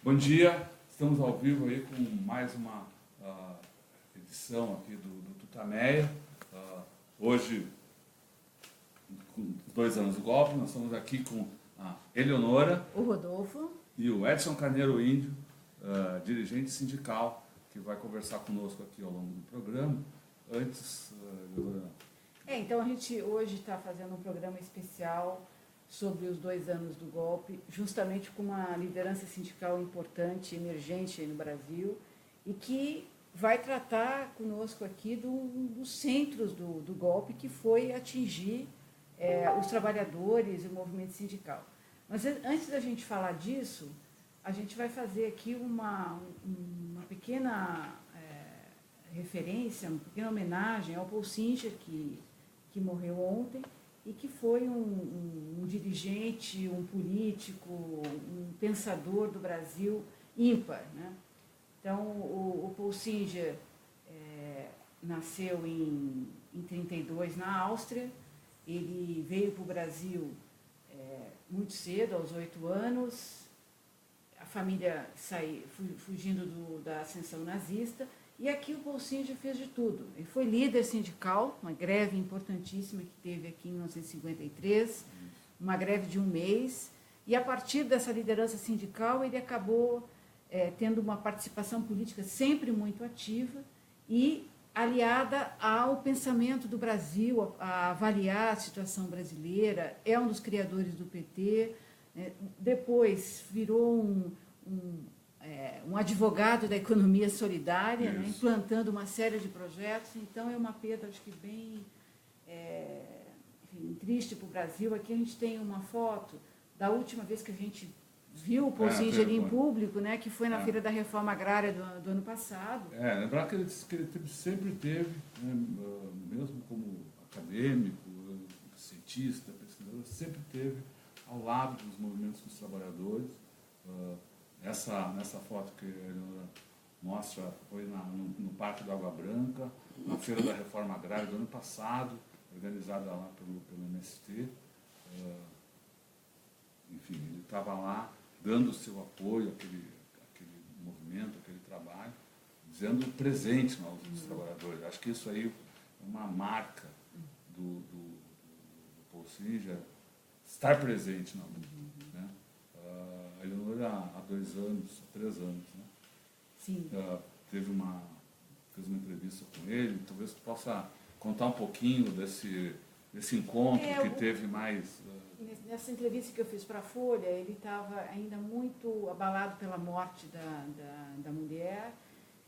Bom dia, estamos ao vivo aí com mais uma edição aqui do Tutameia. Hoje, com 2 anos do golpe, nós estamos aqui com a Eleonora, o Rodolfo e o Edson Carneiro Índio, dirigente sindical, que vai conversar conosco aqui ao longo do programa. Antes, Eleonora... Então a gente hoje está fazendo um programa especial sobre os 2 anos do golpe, justamente com uma liderança sindical importante, emergente no Brasil, e que vai tratar conosco aqui dos centros do golpe, que foi atingir os trabalhadores e o movimento sindical. Mas antes da gente falar disso, a gente vai fazer aqui uma pequena referência, uma pequena homenagem ao Paul Singer, que morreu ontem, e que foi um dirigente, um político, um pensador do Brasil ímpar, né? Então, o Paul Singer nasceu em 1932 na Áustria. Ele veio para o Brasil muito cedo, aos 8 anos. A família saiu fugindo da ascensão nazista. E aqui o Paul Singer fez de tudo. Ele foi líder sindical, uma greve importantíssima que teve aqui em 1953, uma greve de 1 mês, e a partir dessa liderança sindical ele acabou tendo uma participação política sempre muito ativa e aliada ao pensamento do Brasil, a avaliar a situação brasileira. É um dos criadores do PT, depois virou um advogado da economia solidária, né, implantando uma série de projetos. Então, é uma perda, acho que bem triste para o Brasil. Aqui a gente tem uma foto da última vez que a gente viu o Paul Singer em público, né, que foi na Feira da Reforma Agrária do ano passado. Lembrar que ele sempre teve, né, mesmo como acadêmico, cientista, pesquisador, sempre teve ao lado dos movimentos dos trabalhadores. Nessa foto que ele mostra foi no Parque da Água Branca, na Feira da Reforma Agrária do ano passado, organizada lá pelo MST. Enfim, ele estava lá dando o seu apoio àquele movimento, àquele trabalho, dizendo presente aos trabalhadores. Acho que isso aí é uma marca do Paul Singer, estar presente na luta. Né? A Eleonora, há 2 anos, 3 anos, né? Sim. Fez uma entrevista com ele. Talvez tu possa contar um pouquinho desse encontro que teve mais... Nessa entrevista que eu fiz para a Folha, ele estava ainda muito abalado pela morte da mulher,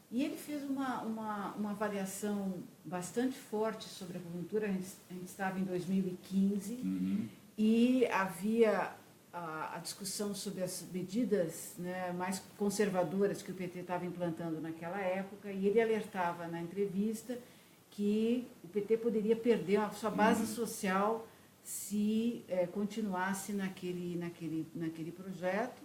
e ele fez uma avaliação bastante forte sobre a conjuntura. A gente estava em 2015, e havia a discussão sobre as medidas, né, mais conservadoras que o PT estava implantando naquela época, e ele alertava na entrevista que o PT poderia perder a sua base social se continuasse naquele projeto.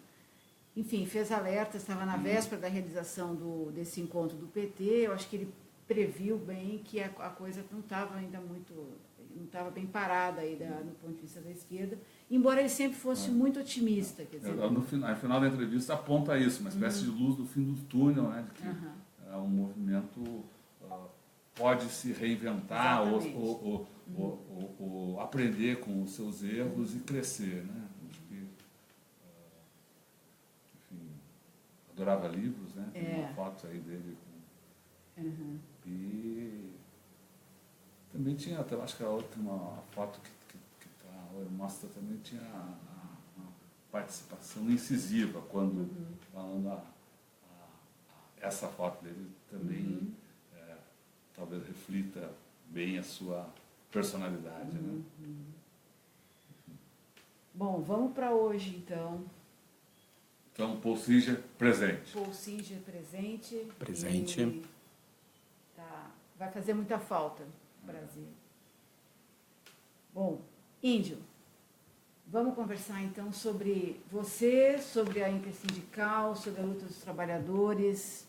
Enfim, fez alertas, estava na véspera da realização desse encontro do PT. Eu acho que ele previu bem que a coisa não estava ainda não estava bem parada aí no ponto de vista da esquerda, embora ele sempre fosse muito otimista. Quer dizer, no final da entrevista aponta isso, uma espécie de luz no fim do túnel, né, de que o movimento pode se reinventar ou aprender com os seus erros e crescer. Né? Acho que, enfim, adorava livros, né? Tem uma foto aí dele. E também tinha, acho que a outra, uma foto que mostra também, tinha uma participação incisiva, quando falando essa foto dele também talvez reflita bem a sua personalidade. Né? Bom, vamos para hoje, então. Então, Paul Singer presente. Paul Singer presente. Presente. Vai fazer muita falta no Brasil. Bom, Índio, vamos conversar então sobre você, sobre a intersindical, sobre a luta dos trabalhadores,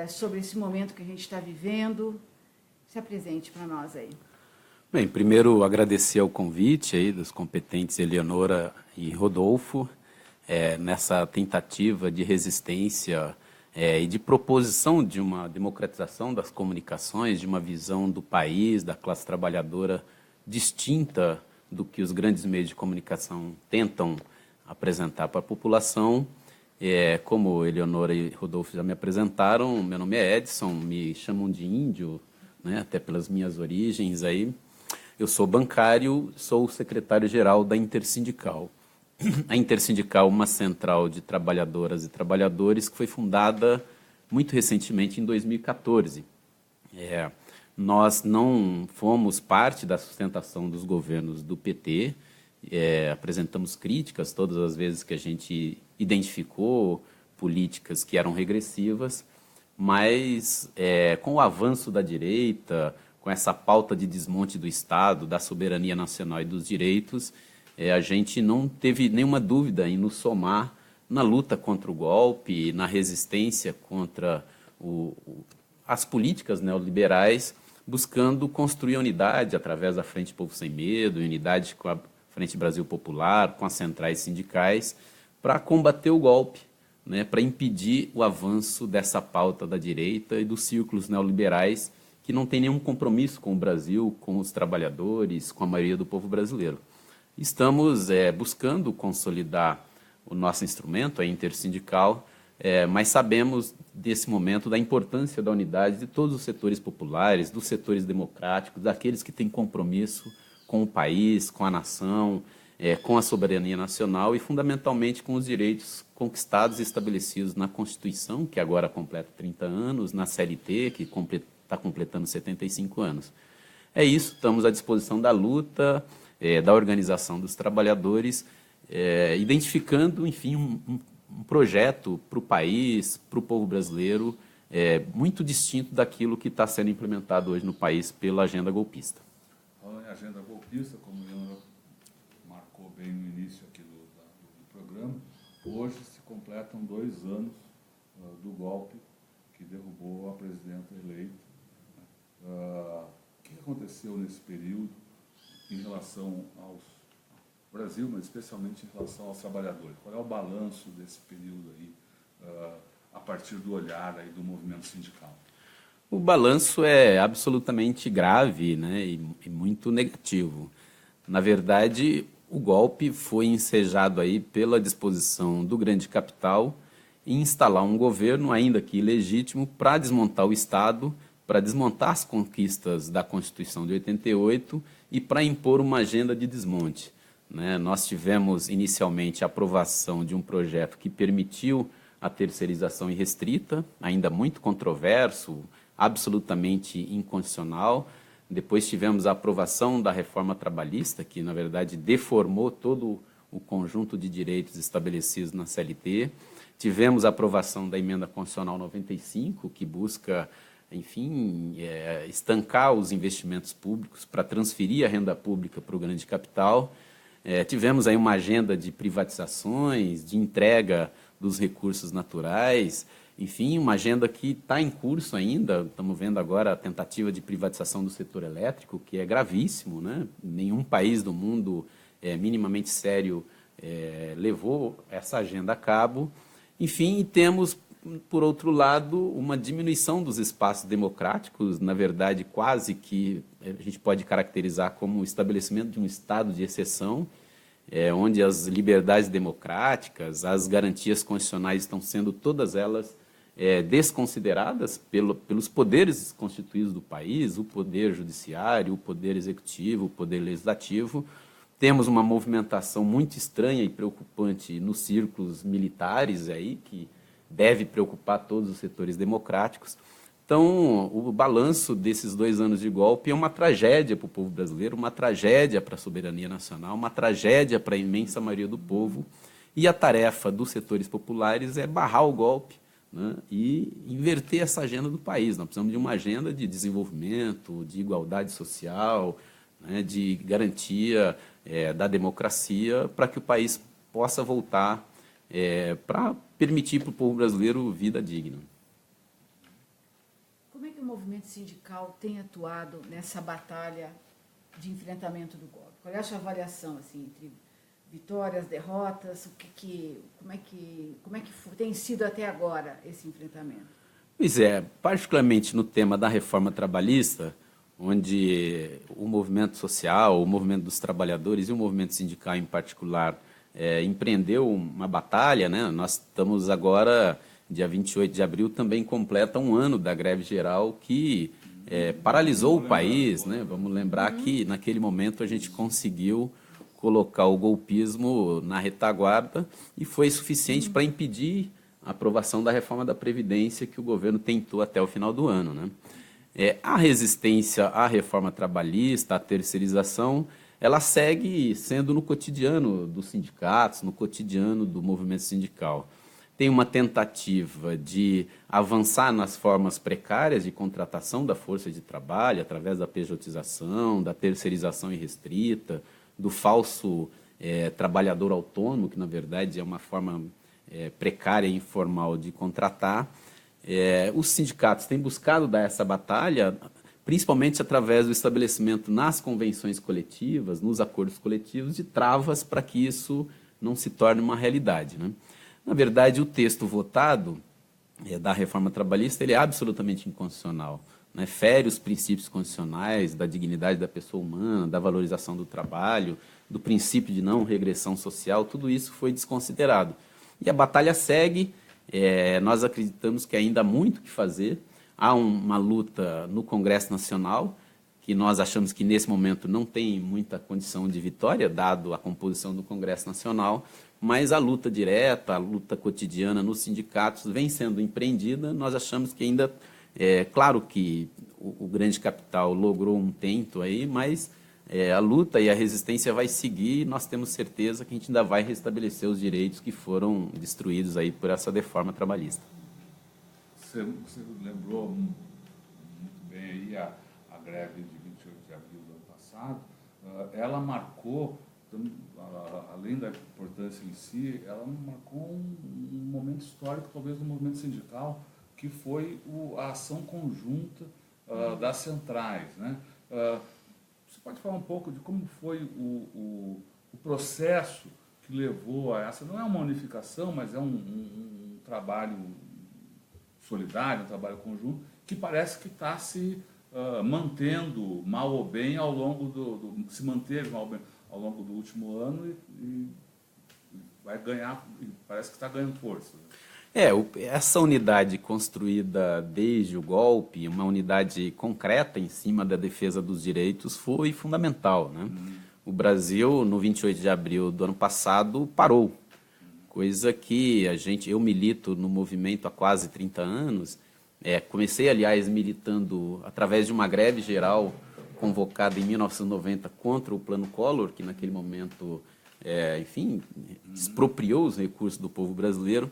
sobre esse momento que a gente está vivendo. Se apresente para nós aí. Bem, primeiro agradecer ao convite aí dos competentes Eleonora e Rodolfo. nessa tentativa de resistência e de proposição de uma democratização das comunicações, de uma visão do país, da classe trabalhadora distinta do que os grandes meios de comunicação tentam apresentar para a população. Como Eleonora e Rodolfo já me apresentaram, meu nome é Edson, me chamam de índio, né, até pelas minhas origens aí. Eu sou bancário, sou o secretário-geral da Intersindical. A Intersindical é uma central de trabalhadoras e trabalhadores que foi fundada muito recentemente, em 2014. Nós não fomos parte da sustentação dos governos do PT, apresentamos críticas todas as vezes que a gente identificou políticas que eram regressivas, mas com o avanço da direita, com essa pauta de desmonte do Estado, da soberania nacional e dos direitos, a gente não teve nenhuma dúvida em nos somar na luta contra o golpe, na resistência contra as políticas neoliberais, buscando construir a unidade através da Frente Povo Sem Medo, unidade com a Frente Brasil Popular, com as centrais sindicais, para combater o golpe, né, para impedir o avanço dessa pauta da direita e dos círculos neoliberais que não tem nenhum compromisso com o Brasil, com os trabalhadores, com a maioria do povo brasileiro. Estamos buscando consolidar o nosso instrumento, a Intersindical, mas sabemos, desse momento, da importância da unidade de todos os setores populares, dos setores democráticos, daqueles que têm compromisso com o país, com a nação, com a soberania nacional e, fundamentalmente, com os direitos conquistados e estabelecidos na Constituição, que agora completa 30 anos, na CLT, que está completando 75 anos. É isso, estamos à disposição da luta, da organização dos trabalhadores, identificando, enfim, um projeto para o país, para o povo brasileiro, muito distinto daquilo que está sendo implementado hoje no país pela agenda golpista. Falando em agenda golpista, como o Leandro marcou bem no início aqui do programa, hoje se completam 2 anos do golpe que derrubou a presidenta eleita. O que aconteceu nesse período em relação ao Brasil, mas especialmente em relação aos trabalhadores? Qual é o balanço desse período aí, a partir do olhar aí do movimento sindical? O balanço é absolutamente grave, né, e muito negativo. Na verdade, o golpe foi ensejado aí pela disposição do grande capital em instalar um governo, ainda que ilegítimo, para desmontar o Estado, para desmontar as conquistas da Constituição de 88 e para impor uma agenda de desmonte, né? Nós tivemos inicialmente a aprovação de um projeto que permitiu a terceirização irrestrita, ainda muito controverso, absolutamente inconstitucional. Depois tivemos a aprovação da reforma trabalhista, que na verdade deformou todo o conjunto de direitos estabelecidos na CLT. Tivemos a aprovação da emenda constitucional 95, que busca, enfim, estancar os investimentos públicos para transferir a renda pública para o grande capital. Tivemos aí uma agenda de privatizações, de entrega dos recursos naturais, enfim, uma agenda que está em curso ainda. Estamos vendo agora a tentativa de privatização do setor elétrico, que é gravíssimo, né? Nenhum país do mundo minimamente sério levou essa agenda a cabo. Enfim, e temos, por outro lado, uma diminuição dos espaços democráticos, na verdade, quase que a gente pode caracterizar como o estabelecimento de um estado de exceção, onde as liberdades democráticas, as garantias constitucionais estão sendo todas elas desconsideradas pelos poderes constituídos do país, o poder judiciário, o poder executivo, o poder legislativo. Temos uma movimentação muito estranha e preocupante nos círculos militares, aí, que deve preocupar todos os setores democráticos. Então, o balanço desses 2 anos de golpe é uma tragédia para o povo brasileiro, uma tragédia para a soberania nacional, uma tragédia para a imensa maioria do povo. E a tarefa dos setores populares é barrar o golpe, né, e inverter essa agenda do país. Nós precisamos de uma agenda de desenvolvimento, de igualdade social, né, de garantia da democracia, para que o país possa voltar para permitir para o povo brasileiro vida digna. Como é que o movimento sindical tem atuado nessa batalha de enfrentamento do golpe? Qual é a sua avaliação, assim, entre vitórias, derrotas, como é que tem sido até agora esse enfrentamento? Pois é, particularmente no tema da reforma trabalhista, onde o movimento social, o movimento dos trabalhadores e o movimento sindical em particular empreendeu uma batalha, né? Nós estamos agora, dia 28 de abril, também completa um ano da greve geral que paralisou o país, né? Vamos lembrar que naquele momento a gente conseguiu colocar o golpismo na retaguarda e foi suficiente para impedir a aprovação da reforma da Previdência que o governo tentou até o final do ano, né? A resistência à reforma trabalhista, à terceirização, ela segue sendo no cotidiano dos sindicatos, no cotidiano do movimento sindical. Tem uma tentativa de avançar nas formas precárias de contratação da força de trabalho, através da pejotização, da terceirização irrestrita, do falso trabalhador autônomo, que na verdade é uma forma precária e informal de contratar. Os sindicatos têm buscado dar essa batalha, principalmente através do estabelecimento nas convenções coletivas, nos acordos coletivos, de travas para que isso não se torne uma realidade, né? Na verdade, o texto votado da reforma trabalhista ele é absolutamente inconstitucional, né? Fere os princípios constitucionais da dignidade da pessoa humana, da valorização do trabalho, do princípio de não regressão social, tudo isso foi desconsiderado. E a batalha segue. Nós acreditamos que ainda há muito o que fazer. Há uma luta no Congresso Nacional, que nós achamos que nesse momento não tem muita condição de vitória, dado a composição do Congresso Nacional, mas a luta direta, a luta cotidiana nos sindicatos vem sendo empreendida. Nós achamos que ainda, claro que o grande capital logrou um tento aí, mas a luta e a resistência vai seguir e nós temos certeza que a gente ainda vai restabelecer os direitos que foram destruídos aí por essa reforma trabalhista. Você lembrou muito bem aí a greve de 28 de abril do ano passado. Ela marcou, além da importância em si, ela marcou um momento histórico, talvez, do movimento sindical, que foi a ação conjunta das centrais, né? Você pode falar um pouco de como foi o processo que levou a essa, não é uma unificação, mas é um trabalho solidário, um trabalho conjunto, que parece que está se mantendo, mal ou bem, ao longo se manteve mal ou bem ao longo do último ano e vai ganhar, parece que está ganhando força. Essa unidade construída desde o golpe, uma unidade concreta em cima da defesa dos direitos, foi fundamental, né? O Brasil, no 28 de abril do ano passado, parou, coisa que eu milito no movimento há quase 30 anos. Comecei, aliás, militando através de uma greve geral convocada em 1990 contra o Plano Collor, que naquele momento, expropriou os recursos do povo brasileiro.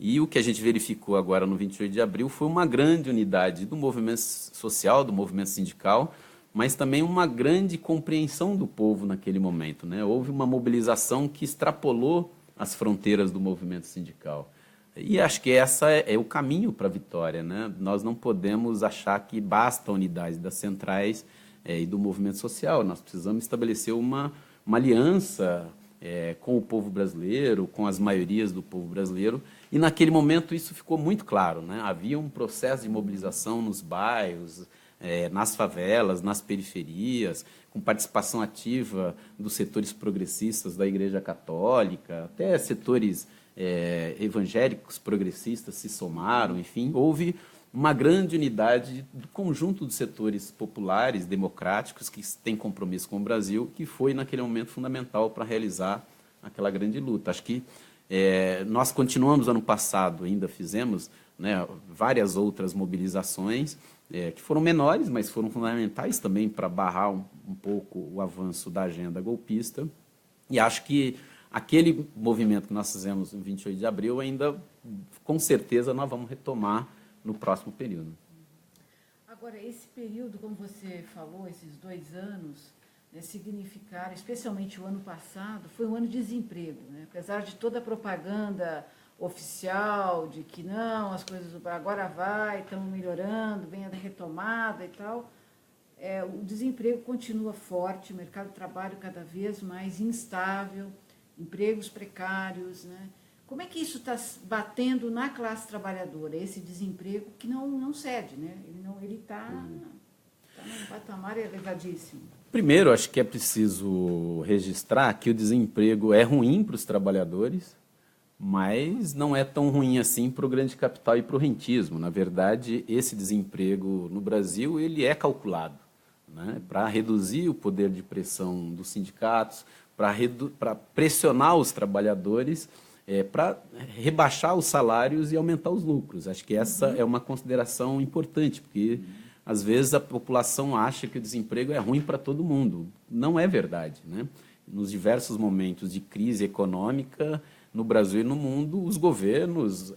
E o que a gente verificou agora no 28 de abril foi uma grande unidade do movimento social, do movimento sindical, mas também uma grande compreensão do povo naquele momento, né? Houve uma mobilização que extrapolou as fronteiras do movimento sindical. E acho que essa é o caminho para a vitória, né? Nós não podemos achar que basta a unidade das centrais e do movimento social. Nós precisamos estabelecer uma aliança com o povo brasileiro, com as maiorias do povo brasileiro. E naquele momento isso ficou muito claro, né? Havia um processo de mobilização nos bairros, nas favelas, nas periferias, com participação ativa dos setores progressistas da Igreja Católica, até setores evangélicos progressistas se somaram, enfim, houve uma grande unidade do conjunto dos setores populares, democráticos, que têm compromisso com o Brasil, que foi, naquele momento, fundamental para realizar aquela grande luta. Acho que nós continuamos ano passado, ainda fizemos, né, várias outras mobilizações que foram menores, mas foram fundamentais também para barrar um pouco o avanço da agenda golpista. E acho que aquele movimento que nós fizemos no 28 de abril ainda, com certeza, nós vamos retomar no próximo período. Agora, esse período, como você falou, esses 2 anos, significaram, especialmente o ano passado, foi um ano de desemprego, né? Apesar de toda a propaganda oficial de que não, as coisas agora vai, estamos melhorando, vem a retomada e tal, o desemprego continua forte, o mercado de trabalho cada vez mais instável empregos precários, né? Como é que isso está batendo na classe trabalhadora, esse desemprego que não cede, né? Ele está num patamar elevadíssimo. Primeiro, acho que é preciso registrar que o desemprego é ruim para os trabalhadores, mas não é tão ruim assim para o grande capital e para o rentismo. Na verdade, esse desemprego no Brasil ele é calculado, né, para reduzir o poder de pressão dos sindicatos, para pressionar os trabalhadores, para rebaixar os salários e aumentar os lucros. Acho que essa é uma consideração importante, porque às vezes a população acha que o desemprego é ruim para todo mundo. Não é verdade, né? Nos diversos momentos de crise econômica, no Brasil e no mundo, os governos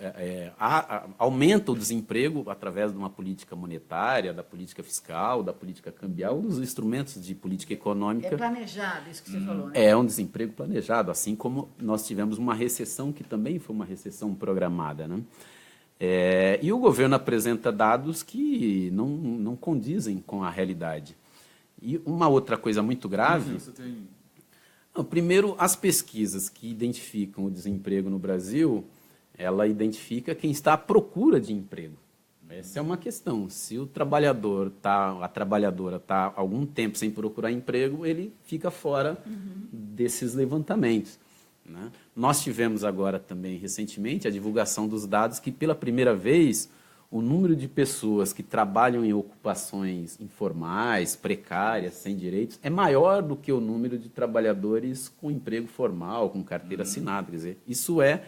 aumentam o desemprego através de uma política monetária, da política fiscal, da política cambial, dos instrumentos de política econômica. É planejado, isso que você falou, né? É um desemprego planejado, assim como nós tivemos uma recessão que também foi uma recessão programada, né? E o governo apresenta dados que não condizem com a realidade. E uma outra coisa muito grave... Você tem... Não, primeiro, as pesquisas que identificam o desemprego no Brasil, ela identifica quem está à procura de emprego. Essa é uma questão. Se o trabalhador a trabalhadora está algum tempo sem procurar emprego, ele fica fora desses levantamentos, né? Nós tivemos agora também, recentemente, a divulgação dos dados que, pela primeira vez, o número de pessoas que trabalham em ocupações informais, precárias, sem direitos, é maior do que o número de trabalhadores com emprego formal, com carteira assinada. Quer dizer, isso é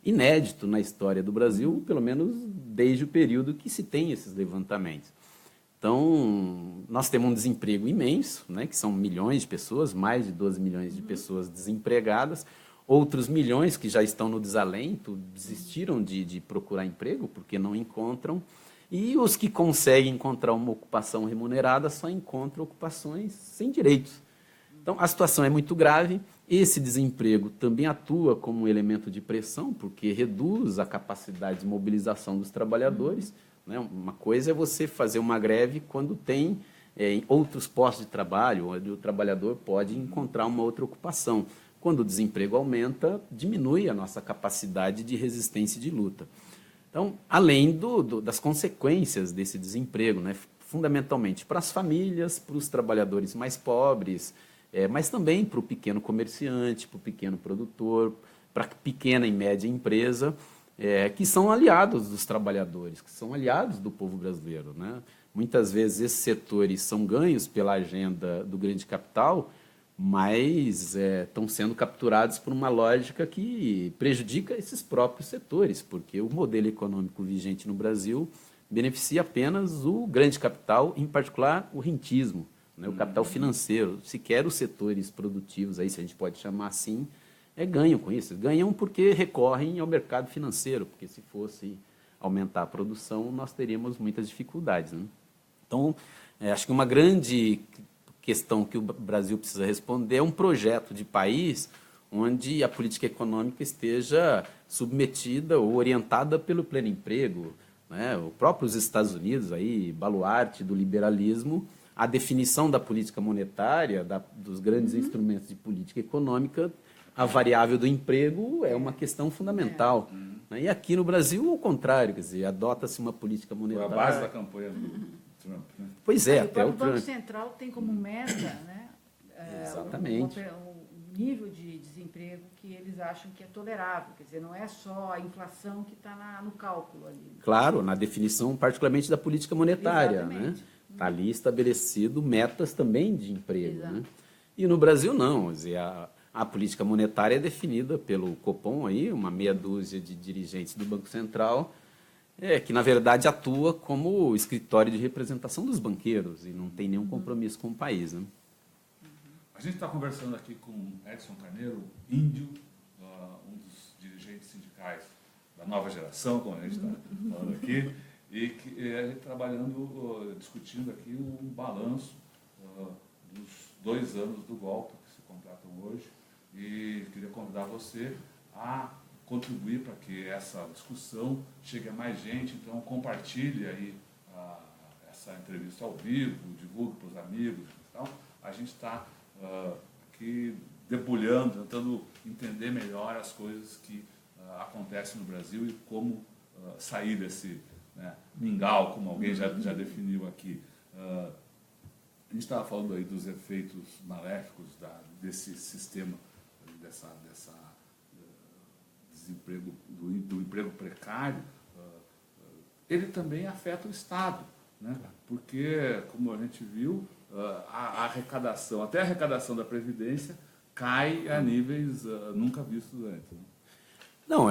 inédito na história do Brasil, pelo menos desde o período que se tem esses levantamentos. Então, nós temos um desemprego imenso, né, que são milhões de pessoas, mais de 12 milhões de pessoas desempregadas, outros milhões que já estão no desalento, desistiram de procurar emprego porque não encontram, e os que conseguem encontrar uma ocupação remunerada só encontram ocupações sem direitos. Então, a situação é muito grave. Esse desemprego também atua como um elemento de pressão, porque reduz a capacidade de mobilização dos trabalhadores, né? Uma coisa é você fazer uma greve quando tem outros postos de trabalho, onde o trabalhador pode encontrar uma outra ocupação. Quando o desemprego aumenta, diminui a nossa capacidade de resistência e de luta. Então, além das consequências desse desemprego, né, fundamentalmente para as famílias, para os trabalhadores mais pobres, mas também para o pequeno comerciante, para o pequeno produtor, para a pequena e média empresa, que são aliados dos trabalhadores, que são aliados do povo brasileiro, né? Muitas vezes esses setores são ganhos pela agenda do grande capital, mas estão sendo capturados por uma lógica que prejudica esses próprios setores, porque o modelo econômico vigente no Brasil beneficia apenas o grande capital, em particular o rentismo, né, o capital financeiro. Sequer os setores produtivos, aí, se a gente pode chamar assim, ganham com isso. Ganham porque recorrem ao mercado financeiro, porque se fosse aumentar a produção, nós teríamos muitas dificuldades, né? Então, acho que uma grande questão que o Brasil precisa responder é um projeto de país onde a política econômica esteja submetida ou orientada pelo pleno emprego, né? O próprio Estados Unidos, aí, baluarte do liberalismo, a definição da política monetária, dos grandes instrumentos de política econômica, a variável do emprego é uma questão fundamental. Né? E aqui no Brasil, ao contrário, quer dizer, adota-se uma política monetária. Foi a base da campanha do Trump, né? Pois é, até o Banco Trump. Central tem como meta, né, Exatamente. o nível de desemprego que eles acham que é tolerável. Quer dizer, não é só a inflação que está no cálculo ali. Claro, na definição particularmente da política monetária, né? Exatamente. Está ali estabelecido metas também de emprego, Exato. né? E no Brasil não, quer dizer, a política monetária é definida pelo Copom, aí, uma meia dúzia de dirigentes do Banco Central, que na verdade atua como escritório de representação dos banqueiros e não tem nenhum compromisso com o país, né? A gente está conversando aqui com Edson Carneiro, índio, um dos dirigentes sindicais da nova geração, como a gente está falando aqui, e que a gente trabalhando, discutindo aqui um balanço dos 2 anos do golpe que se completam hoje, e queria convidar você a contribuir para que essa discussão chegue a mais gente. Então compartilhe aí essa entrevista ao vivo, divulgue para os amigos e tal. A gente está aqui debulhando, tentando entender melhor as coisas que acontecem no Brasil e como sair desse, né, mingau, como alguém já definiu aqui. A gente estava falando aí dos efeitos maléficos desse sistema, dessa desemprego, do emprego precário. Ele também afeta o Estado, né? Porque, como a gente viu, a arrecadação, até a arrecadação da Previdência cai a níveis nunca vistos antes. Né? Não,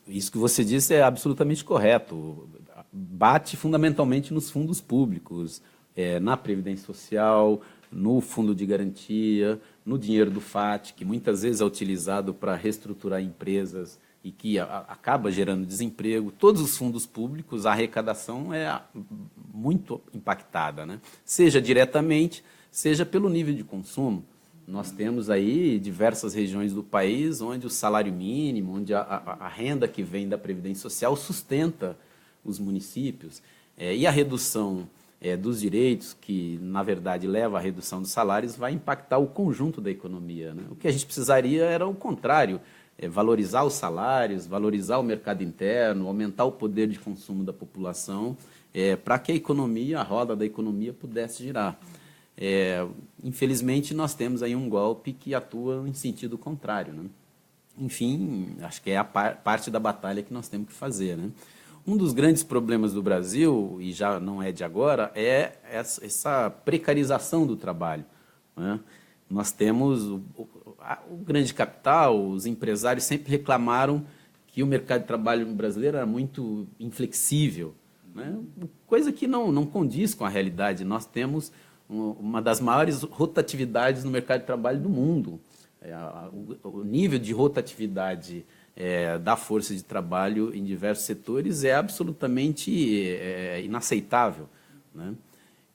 isso que você disse é absolutamente correto. Bate fundamentalmente nos fundos públicos, na Previdência Social, no Fundo de Garantia, no dinheiro do FAT, que muitas vezes é utilizado para reestruturar empresas e que acaba gerando desemprego. Todos os fundos públicos, a arrecadação é muito impactada, né? Seja diretamente, seja pelo nível de consumo. Nós temos aí diversas regiões do país onde o salário mínimo, onde a renda que vem da Previdência Social sustenta os municípios. E a redução dos direitos, que na verdade leva à redução dos salários, vai impactar o conjunto da economia, né? O que a gente precisaria era o contrário, valorizar os salários, valorizar o mercado interno, aumentar o poder de consumo da população, para que a economia, a roda da economia pudesse girar. Infelizmente, nós temos aí um golpe que atua em sentido contrário, né? Enfim, acho que é a parte da batalha que nós temos que fazer, né? Um dos grandes problemas do Brasil, e já não é de agora, é essa precarização do trabalho, né? Nós temos o grande capital, os empresários sempre reclamaram que o mercado de trabalho brasileiro era muito inflexível, né? Coisa que não condiz com a realidade. Nós temos uma das maiores rotatividades no mercado de trabalho do mundo. O nível de rotatividade da força de trabalho em diversos setores é absolutamente inaceitável, né?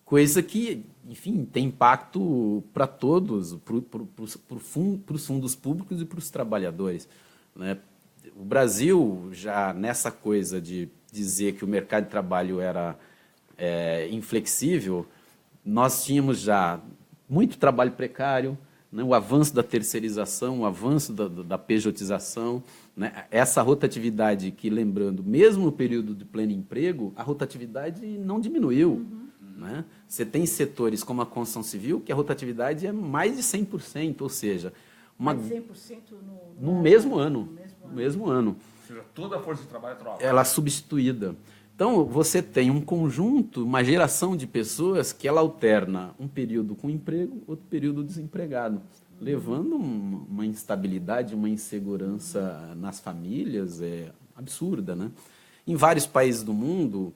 Coisa que, enfim, tem impacto para todos, para os fundos públicos e para os trabalhadores, né? O Brasil, já nessa coisa de dizer que o mercado de trabalho era inflexível, nós tínhamos já muito trabalho precário, né, o avanço da terceirização, o avanço da pejotização, né, essa rotatividade que, lembrando, mesmo no período de pleno emprego, a rotatividade não diminuiu. Né? Você tem setores como a construção civil que a rotatividade é mais de 100%, ou seja... Mais de 100% no mesmo ano. No mesmo ano. Ou seja, toda a força de trabalho é trocada. Ela é substituída. Então, você tem um conjunto, uma geração de pessoas que ela alterna um período com emprego, outro período desempregado, levando uma instabilidade, uma insegurança nas famílias absurda, né? Em vários países do mundo,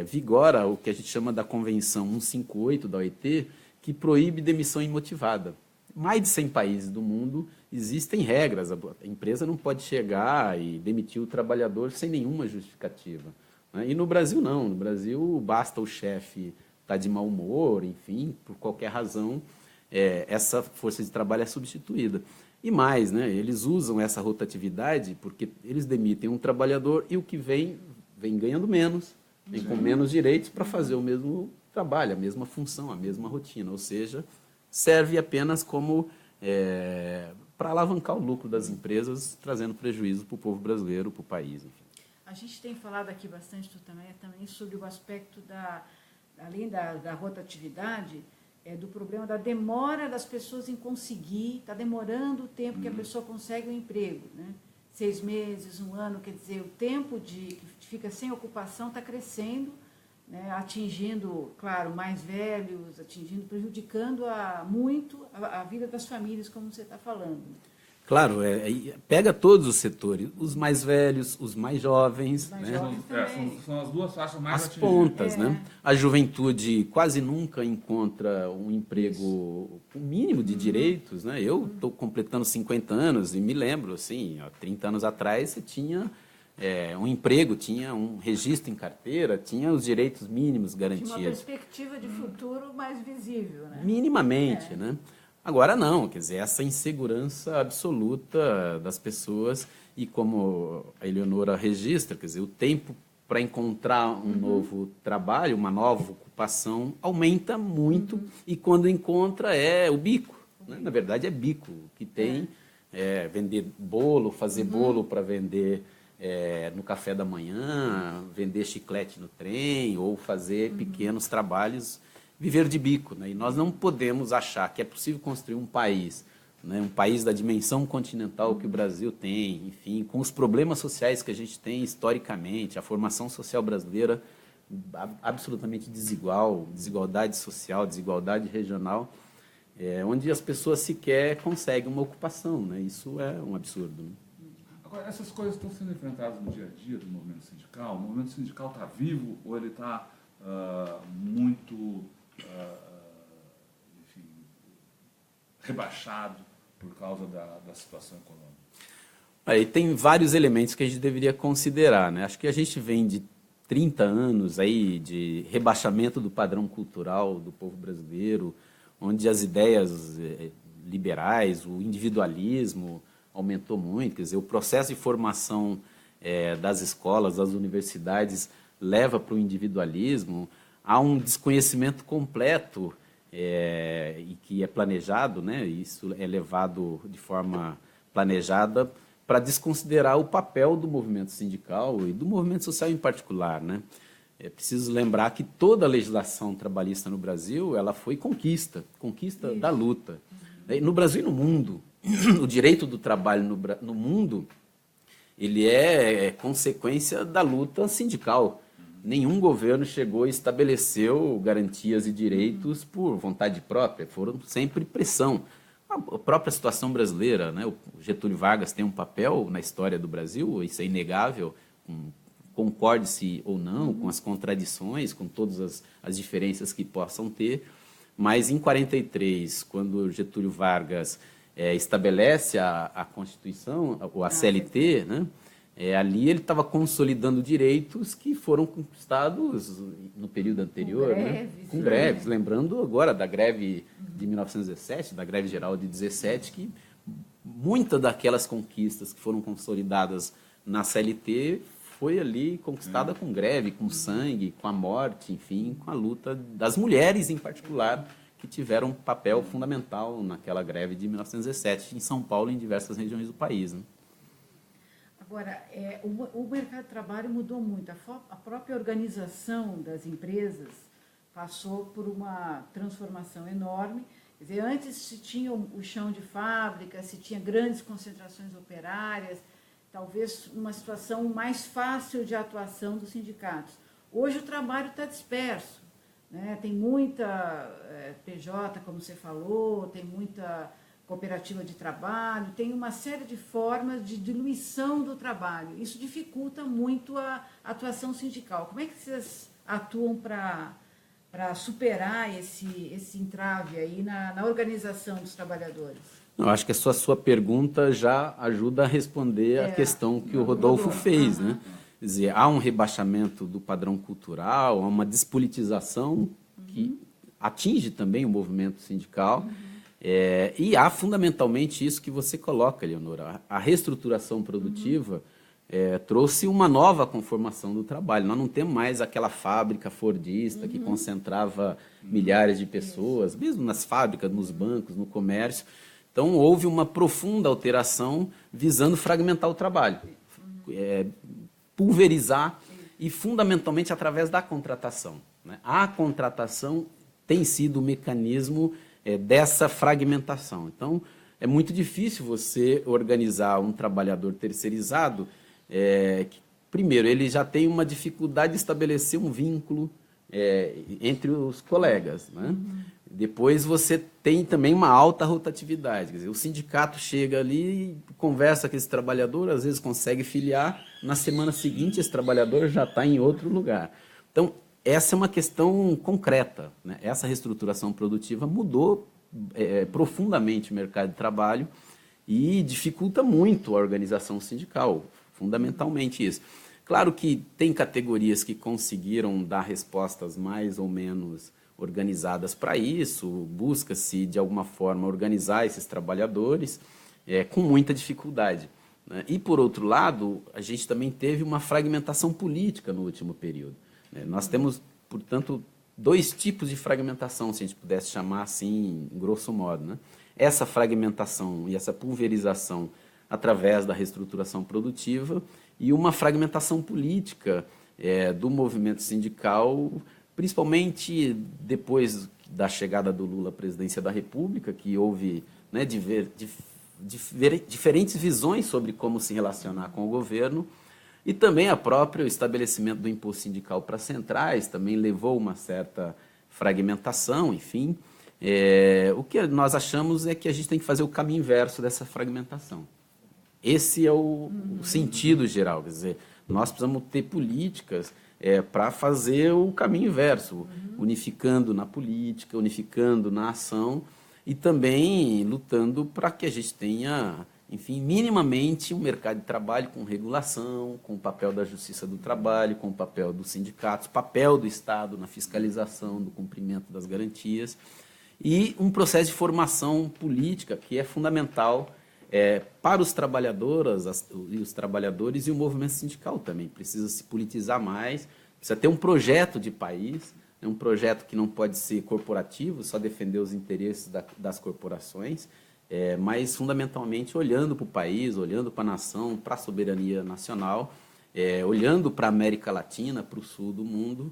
vigora o que a gente chama da Convenção 158 da OIT, que proíbe demissão imotivada. Mais de 100 países do mundo existem regras. A empresa não pode chegar e demitir o trabalhador sem nenhuma justificativa. E no Brasil, não. No Brasil, basta o chefe estar de mau humor, enfim, por qualquer razão, essa força de trabalho é substituída. E mais, né, eles usam essa rotatividade porque eles demitem um trabalhador e o que vem ganhando menos, vem com menos direitos para fazer o mesmo trabalho, a mesma função, a mesma rotina. Ou seja, serve apenas como para alavancar o lucro das empresas, trazendo prejuízo para o povo brasileiro, para o país, enfim. A gente tem falado aqui bastante também sobre o aspecto além da rotatividade, do problema da demora das pessoas em conseguir, está demorando o tempo que a pessoa consegue um emprego, né? 6 meses, 1 ano, quer dizer, o tempo que fica sem ocupação está crescendo, né? Atingindo, claro, mais velhos, prejudicando muito a vida das famílias, como você está falando. Claro, pega todos os setores, os mais velhos, os mais jovens, né? São as duas faixas mais atingidas. As pontas, né? A juventude quase nunca encontra um emprego com mínimo de direitos, né? Eu estou completando 50 anos e me lembro, assim, há 30 anos atrás você tinha um emprego, tinha um registro em carteira, tinha os direitos mínimos garantidos. Tinha uma perspectiva de futuro mais visível, né? Minimamente, né? Agora não, quer dizer, essa insegurança absoluta das pessoas e como a Eleonora registra, quer dizer, o tempo para encontrar um novo trabalho, uma nova ocupação, aumenta muito e quando encontra o bico. né? Na verdade, é bico, que tem vender bolo, fazer bolo para vender no café da manhã, vender chiclete no trem, ou fazer pequenos trabalhos, viver de bico, né? E nós não podemos achar que é possível construir um país, né, um país da dimensão continental que o Brasil tem, enfim, com os problemas sociais que a gente tem historicamente, a formação social brasileira absolutamente desigual, desigualdade social, desigualdade regional, onde as pessoas sequer conseguem uma ocupação, né? Isso é um absurdo, né? Agora, essas coisas estão sendo enfrentadas no dia a dia do movimento sindical? O movimento sindical está vivo ou ele está muito, enfim, rebaixado por causa da situação econômica? Aí tem vários elementos que a gente deveria considerar, né? Acho que a gente vem de 30 anos aí de rebaixamento do padrão cultural do povo brasileiro, onde as ideias liberais, o individualismo aumentou muito, quer dizer, o processo de formação das escolas, das universidades, leva para o individualismo, há um desconhecimento completo e que é planejado, né? Isso é levado de forma planejada para desconsiderar o papel do movimento sindical e do movimento social em particular, né? É preciso lembrar que toda a legislação trabalhista no Brasil ela foi conquista da luta. No Brasil e no mundo, o direito do trabalho no mundo ele é consequência da luta sindical. Nenhum governo chegou e estabeleceu garantias e direitos por vontade própria, foram sempre pressão. A própria situação brasileira, né? O Getúlio Vargas tem um papel na história do Brasil, isso é inegável, concorde-se ou não com as contradições, com todas as diferenças que possam ter, mas em 43, quando Getúlio Vargas estabelece a Constituição, a CLT, né? Ali ele estava consolidando direitos que foram conquistados no período anterior, com greves, lembrando agora da greve de 1917, da greve geral de 17, que muitas daquelas conquistas que foram consolidadas na CLT foi ali conquistada com greve, com sangue, com a morte, enfim, com a luta das mulheres em particular, que tiveram um papel fundamental naquela greve de 1917 em São Paulo e em diversas regiões do país, né? Agora, o mercado de trabalho mudou muito. A própria organização das empresas passou por uma transformação enorme. Quer dizer, antes se tinha o chão de fábrica, se tinha grandes concentrações operárias, talvez uma situação mais fácil de atuação dos sindicatos. Hoje o trabalho está disperso, né? Tem muita PJ, como você falou, tem muita cooperativa de trabalho, tem uma série de formas de diluição do trabalho. Isso dificulta muito a atuação sindical. Como é que vocês atuam para superar esse entrave aí na organização dos trabalhadores? Eu acho que a sua pergunta já ajuda a responder a questão que o Rodolfo fez, né? Quer dizer, há um rebaixamento do padrão cultural, há uma despolitização que atinge também o movimento sindical. E há fundamentalmente isso que você coloca, Leonora. A reestruturação produtiva trouxe uma nova conformação do trabalho. Nós não temos mais aquela fábrica fordista que concentrava milhares de pessoas, mesmo nas fábricas, nos bancos, no comércio. Então, houve uma profunda alteração visando fragmentar o trabalho, pulverizar e, fundamentalmente, através da contratação, né? A contratação tem sido o mecanismo dessa fragmentação. Então, é muito difícil você organizar um trabalhador terceirizado que, primeiro, ele já tem uma dificuldade de estabelecer um vínculo entre os colegas, né? Depois você tem também uma alta rotatividade. Quer dizer, o sindicato chega ali, conversa com esse trabalhador, às vezes consegue filiar, na semana seguinte esse trabalhador já está em outro lugar. Então, essa é uma questão concreta, né? Essa reestruturação produtiva mudou profundamente o mercado de trabalho e dificulta muito a organização sindical, fundamentalmente isso. Claro que tem categorias que conseguiram dar respostas mais ou menos organizadas para isso, busca-se, de alguma forma, organizar esses trabalhadores com muita dificuldade, né? E, por outro lado, a gente também teve uma fragmentação política no último período. Nós temos, portanto, dois tipos de fragmentação, se a gente pudesse chamar assim, grosso modo, né? essa fragmentação e essa pulverização através da reestruturação produtiva e uma fragmentação política do movimento sindical, principalmente depois da chegada do Lula à presidência da República, que houve, né, diferentes visões sobre como se relacionar com o governo, e também o próprio estabelecimento do imposto sindical para centrais também levou uma certa fragmentação, enfim. O que nós achamos é que a gente tem que fazer o caminho inverso dessa fragmentação. Esse é o sentido geral, quer dizer, nós precisamos ter políticas para fazer o caminho inverso, unificando na política, unificando na ação e também lutando para que a gente tenha, enfim, minimamente um mercado de trabalho com regulação, com o papel da Justiça do Trabalho, com o papel dos sindicatos, papel do Estado na fiscalização do cumprimento das garantias e um processo de formação política que é fundamental para os trabalhadoras e os trabalhadores e o movimento sindical também. Precisa se politizar mais, precisa ter um projeto de país, um projeto que não pode ser corporativo, só defender os interesses das corporações, mas fundamentalmente olhando para o país, olhando para a nação, para a soberania nacional, olhando para a América Latina, para o sul do mundo,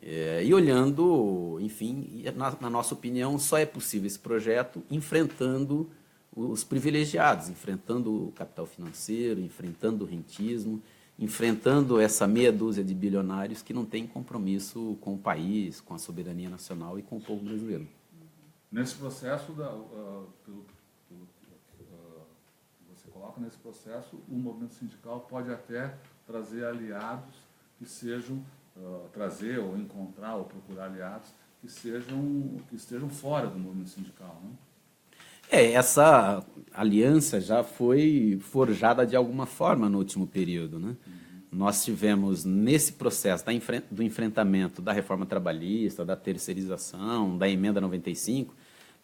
e olhando, enfim, na nossa opinião, só é possível esse projeto enfrentando os privilegiados, enfrentando o capital financeiro, enfrentando o rentismo, enfrentando essa meia dúzia de bilionários que não têm compromisso com o país, com a soberania nacional e com o povo brasileiro. Nesse processo, pelo que você coloca, nesse processo, o movimento sindical pode até trazer aliados que sejam, trazer ou encontrar ou procurar aliados que estejam fora do movimento sindical, né? Essa aliança já foi forjada de alguma forma no último período, né? Nós tivemos, nesse processo do enfrentamento da reforma trabalhista, da terceirização, da emenda 95,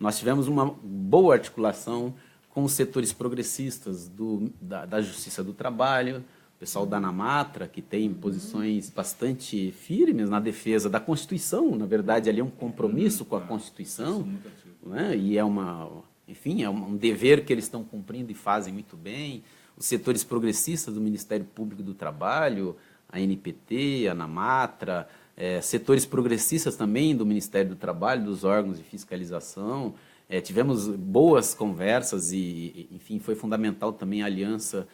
nós tivemos uma boa articulação com os setores progressistas da Justiça do Trabalho, o pessoal da ANAMATRA, que tem posições bastante firmes na defesa da Constituição. Na verdade, ali é um compromisso com a Constituição, né? E enfim, é um dever que eles estão cumprindo e fazem muito bem. Os setores progressistas do Ministério Público do Trabalho, a NPT, a ANAMATRA, setores progressistas também do Ministério do Trabalho, dos órgãos de fiscalização. Tivemos boas conversas e, enfim, foi fundamental também a aliança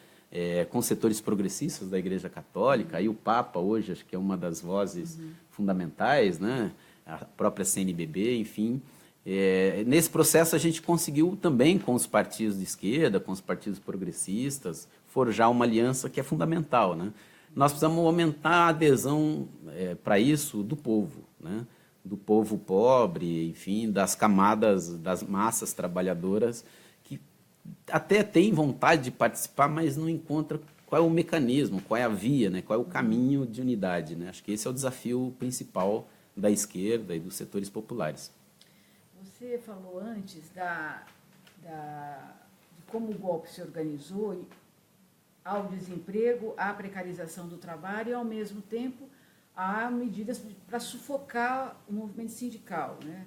com os setores progressistas da Igreja Católica. Aí o Papa hoje, acho que é uma das vozes fundamentais, né? A própria CNBB, enfim. Nesse processo a gente conseguiu também com os partidos de esquerda, com os partidos progressistas, forjar uma aliança que é fundamental, né? Nós precisamos aumentar a adesão para isso do povo, né? Do povo pobre, enfim, das camadas, das massas trabalhadoras que até têm vontade de participar, mas não encontram qual é o mecanismo, qual é a via, né? Qual é o caminho de unidade, né? Acho que esse é o desafio principal da esquerda e dos setores populares. Você falou antes de como o golpe se organizou ao desemprego, à precarização do trabalho e, ao mesmo tempo, a medidas para sufocar o movimento sindical, né?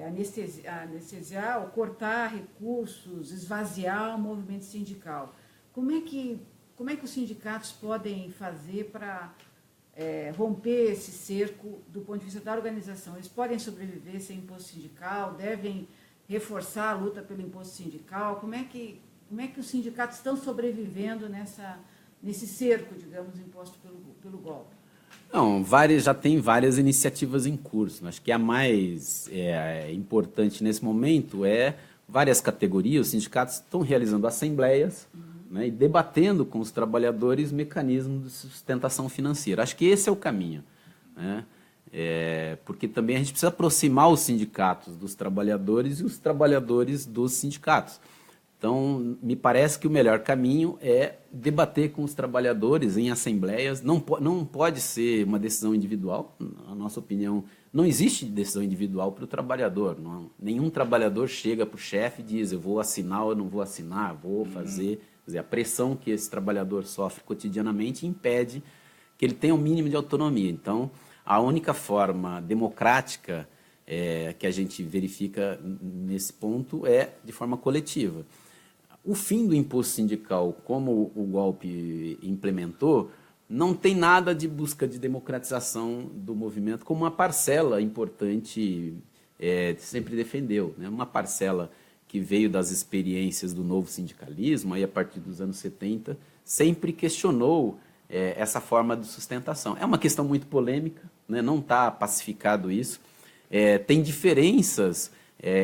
Anestesiar ou cortar recursos, esvaziar o movimento sindical. Como é que os sindicatos podem fazer para romper esse cerco do ponto de vista da organização? Eles podem sobreviver sem imposto sindical? Devem reforçar a luta pelo imposto sindical? Como é que os sindicatos estão sobrevivendo nesse cerco, digamos, imposto pelo golpe? Não, já tem várias iniciativas em curso. Acho que a mais importante nesse momento várias categorias. Os sindicatos estão realizando assembleias, né, e debatendo com os trabalhadores mecanismos de sustentação financeira. Acho que esse é o caminho, né? Porque também a gente precisa aproximar os sindicatos dos trabalhadores e os trabalhadores dos sindicatos. Então, me parece que o melhor caminho é debater com os trabalhadores em assembleias. Não pode ser uma decisão individual, na nossa opinião. Não existe decisão individual para o trabalhador. Nenhum trabalhador chega para o chefe e diz: eu vou assinar ou não vou assinar, vou fazer. Quer dizer, a pressão que esse trabalhador sofre cotidianamente impede que ele tenha um mínimo de autonomia. Então, a única forma democrática que a gente verifica nesse ponto é de forma coletiva. O fim do imposto sindical, como o golpe implementou, não tem nada de busca de democratização do movimento, como uma parcela importante sempre defendeu, né? Uma parcela que veio das experiências do novo sindicalismo, aí a partir dos anos 70, sempre questionou essa forma de sustentação. É uma questão muito polêmica, né? Não está pacificado isso. Tem diferenças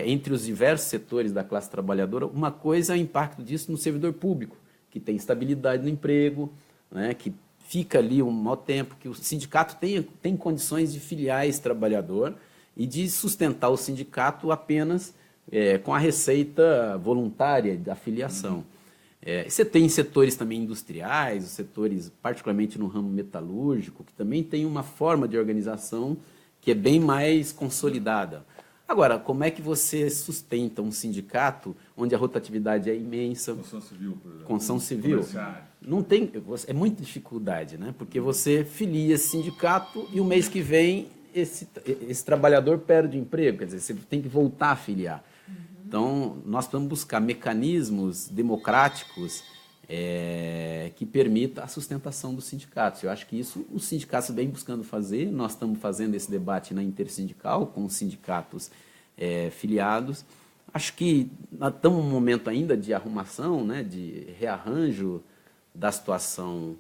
entre os diversos setores da classe trabalhadora. Uma coisa é o impacto disso no servidor público, que tem estabilidade no emprego, né? Que fica ali um mau tempo, que o sindicato tem condições de filiar esse trabalhador e de sustentar o sindicato apenas com a receita voluntária da filiação. Você tem setores também industriais, os setores, particularmente no ramo metalúrgico, que também tem uma forma de organização que é bem mais consolidada. Agora, como é que você sustenta um sindicato onde a rotatividade é imensa? Construção civil, por exemplo. Construção civil. Não tem, é muita dificuldade, né? Porque você filia esse sindicato e o mês que vem esse trabalhador perde o emprego, quer dizer, você tem que voltar a filiar. Então, nós precisamos buscar mecanismos democráticos que permitam a sustentação dos sindicatos. Eu acho que isso os sindicatos vêm buscando fazer, nós estamos fazendo esse debate na intersindical, com os sindicatos filiados. Acho que nós estamos num momento ainda de arrumação, né, de rearranjo da situação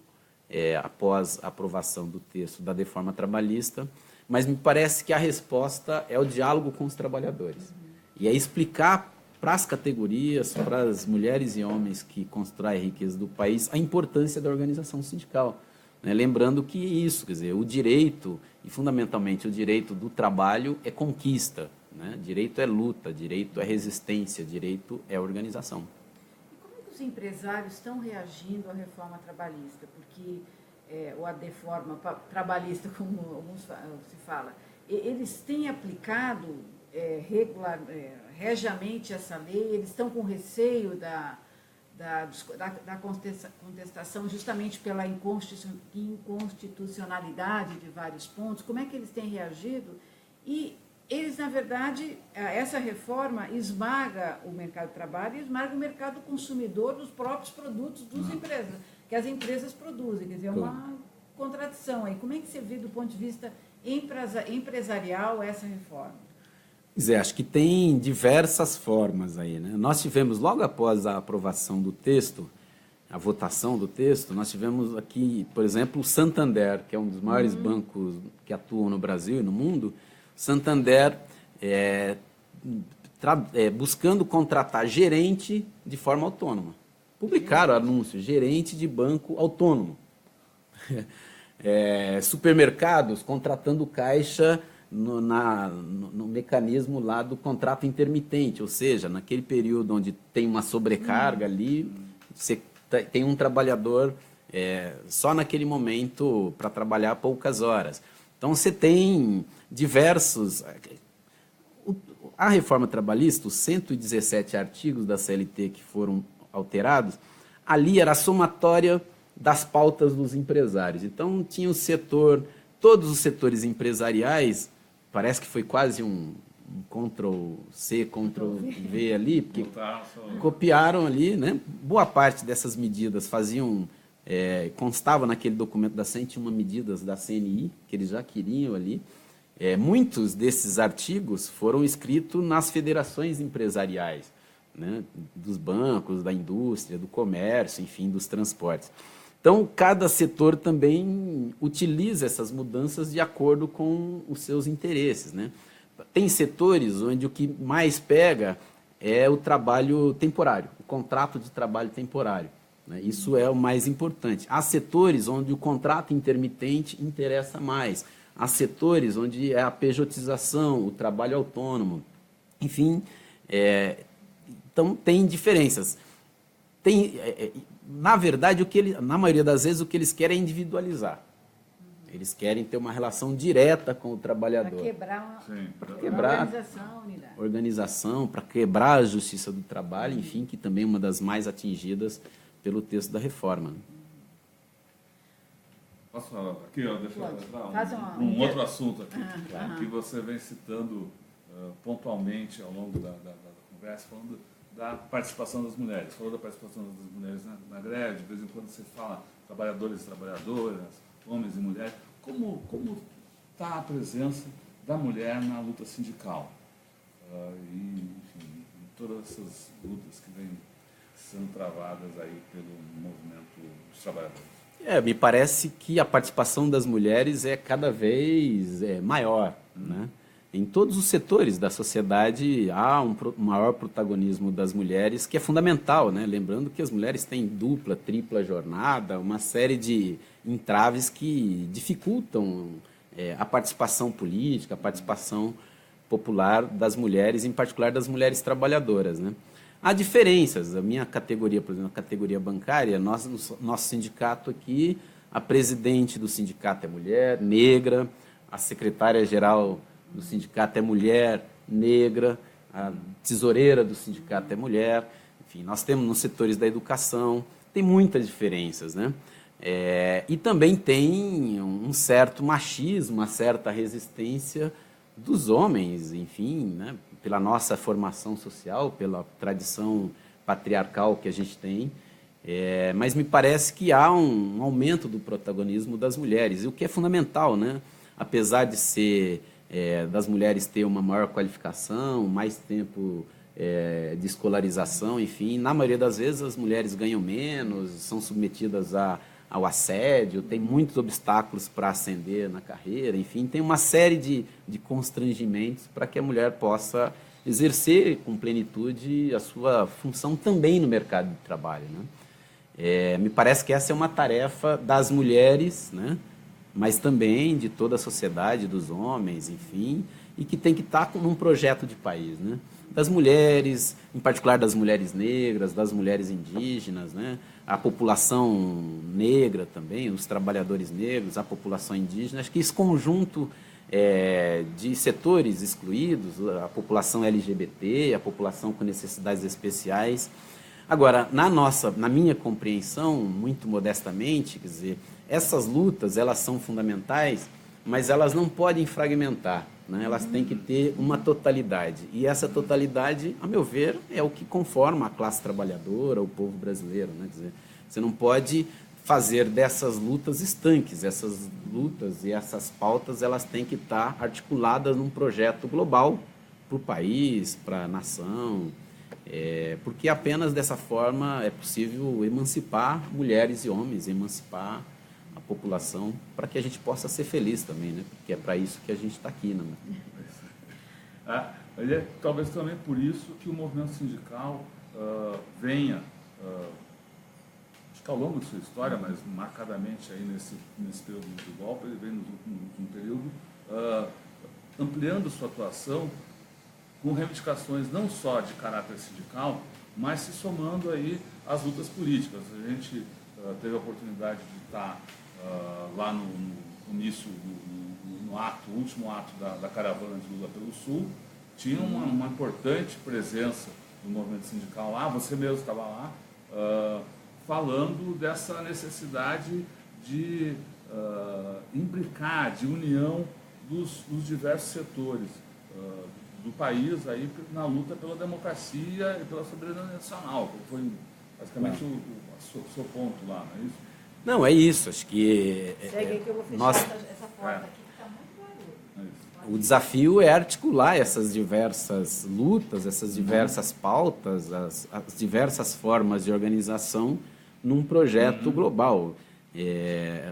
após a aprovação do texto da reforma trabalhista, mas me parece que a resposta é o diálogo com os trabalhadores. E é explicar para as categorias, para as mulheres e homens que constroem a riqueza do país, a importância da organização sindical. Né? Lembrando que isso, quer dizer, o direito, e fundamentalmente o direito do trabalho, é conquista. Né? Direito é luta, direito é resistência, direito é organização. E como é que os empresários estão reagindo à reforma trabalhista? Porque, ou à reforma trabalhista, como alguns se fala, eles têm aplicado regiamente essa lei, eles estão com receio da contestação justamente pela inconstitucionalidade de vários pontos. Como é que eles têm reagido? E eles, na verdade, essa reforma esmaga o mercado de trabalho e esmaga o mercado consumidor dos próprios produtos das empresas, que as empresas produzem. Quer dizer, é uma contradição aí. Como é que você vê do ponto de vista empresarial essa reforma? Acho que tem diversas formas aí, né? Nós tivemos, logo após a aprovação do texto, a votação do texto, nós tivemos aqui, por exemplo, o Santander, que é um dos maiores bancos que atuam no Brasil e no mundo. Santander buscando contratar gerente de forma autônoma. Publicaram anúncio, gerente de banco autônomo. Supermercados contratando caixa no mecanismo lá do contrato intermitente, ou seja, naquele período onde tem uma sobrecarga ali, você tem um trabalhador só naquele momento para trabalhar poucas horas. Então, você tem diversos... A reforma trabalhista, os 117 artigos da CLT que foram alterados, ali era a somatória das pautas dos empresários. Então, tinha o setor, todos os setores empresariais, parece que foi quase um Ctrl-C, Ctrl-V ali, porque copiaram ali, né? Boa parte dessas medidas constava naquele documento das 101 medidas da CNI, que eles já queriam ali. Muitos desses artigos foram escritos nas federações empresariais, né? Dos bancos, da indústria, do comércio, enfim, dos transportes. Então, cada setor também utiliza essas mudanças de acordo com os seus interesses, né? Tem setores onde o que mais pega é o trabalho temporário, o contrato de trabalho temporário, né? Isso é o mais importante. Há setores onde o contrato intermitente interessa mais. Há setores onde é a pejotização, o trabalho autônomo. Enfim, então tem diferenças. Na verdade, na maioria das vezes, o que eles querem é individualizar. Eles querem ter uma relação direta com o trabalhador. Para quebrar a organização, para quebrar a justiça do trabalho, enfim, que também é uma das mais atingidas pelo texto da reforma. Posso falar aqui, deixa eu entrar outro assunto aqui, que você vem citando pontualmente ao longo da conversa, falando da participação das mulheres. Falou da participação das mulheres na greve, de vez em quando você fala trabalhadores e trabalhadoras, homens e mulheres. Como está a presença da mulher na luta sindical? E, enfim, em todas essas lutas que vêm sendo travadas aí pelo movimento dos trabalhadores. Me parece que a participação das mulheres é cada vez maior, né? Em todos os setores da sociedade há um maior protagonismo das mulheres, que é fundamental, né? Lembrando que as mulheres têm dupla, tripla jornada, uma série de entraves que dificultam a participação política, a participação popular das mulheres, em particular das mulheres trabalhadoras, né? Há diferenças. A minha categoria, por exemplo, a categoria bancária, nosso sindicato aqui, a presidente do sindicato é mulher, negra, a secretária-geral do sindicato é mulher, negra, a tesoureira do sindicato é mulher. Enfim, nós temos nos setores da educação, tem muitas diferenças, né? E também tem um certo machismo, uma certa resistência dos homens, enfim, né? Pela nossa formação social, pela tradição patriarcal que a gente tem, mas me parece que há um aumento do protagonismo das mulheres, e o que é fundamental, né? Apesar de ser das mulheres ter uma maior qualificação, mais tempo de escolarização, enfim, na maioria das vezes as mulheres ganham menos, são submetidas ao assédio, tem muitos obstáculos para ascender na carreira, enfim, tem uma série de constrangimentos para que a mulher possa exercer com plenitude a sua função também no mercado de trabalho, né? Me parece que essa é uma tarefa das mulheres, né? Mas também de toda a sociedade, dos homens, enfim, e que tem que estar num projeto de país, né? Das mulheres, em particular das mulheres negras, das mulheres indígenas, né? A população negra também, os trabalhadores negros, a população indígena. Acho que esse conjunto de setores excluídos, a população LGBT, a população com necessidades especiais. Agora, na minha compreensão, muito modestamente, quer dizer, essas lutas, elas são fundamentais, mas elas não podem fragmentar, né? Elas têm que ter uma totalidade. E essa totalidade, a meu ver, é o que conforma a classe trabalhadora, o povo brasileiro, né? Quer dizer, você não pode fazer dessas lutas estanques. Essas lutas e essas pautas, elas têm que estar articuladas num projeto global para o país, para a nação, porque apenas dessa forma é possível emancipar mulheres e homens, emancipar a população, para que a gente possa ser feliz também, né? Porque é para isso que a gente está aqui, né? Talvez também por isso que o movimento sindical venha, acho que ao longo de sua história, mas marcadamente aí nesse período do golpe, ele vem no último período, ampliando sua atuação com reivindicações não só de caráter sindical, mas se somando aí às lutas políticas. A gente teve a oportunidade de estar lá no início, no último ato da caravana de Lula pelo Sul, tinha uma importante presença do movimento sindical lá, você mesmo estava lá, falando dessa necessidade de imbricar, de união dos diversos setores do país aí na luta pela democracia e pela soberania nacional, que foi basicamente o seu ponto lá, não é isso? Não, é isso, acho que... Segue aí que eu vou fechar essa porta aqui, que está muito barulho. O desafio é articular essas diversas lutas, essas diversas pautas, as diversas formas de organização num projeto global.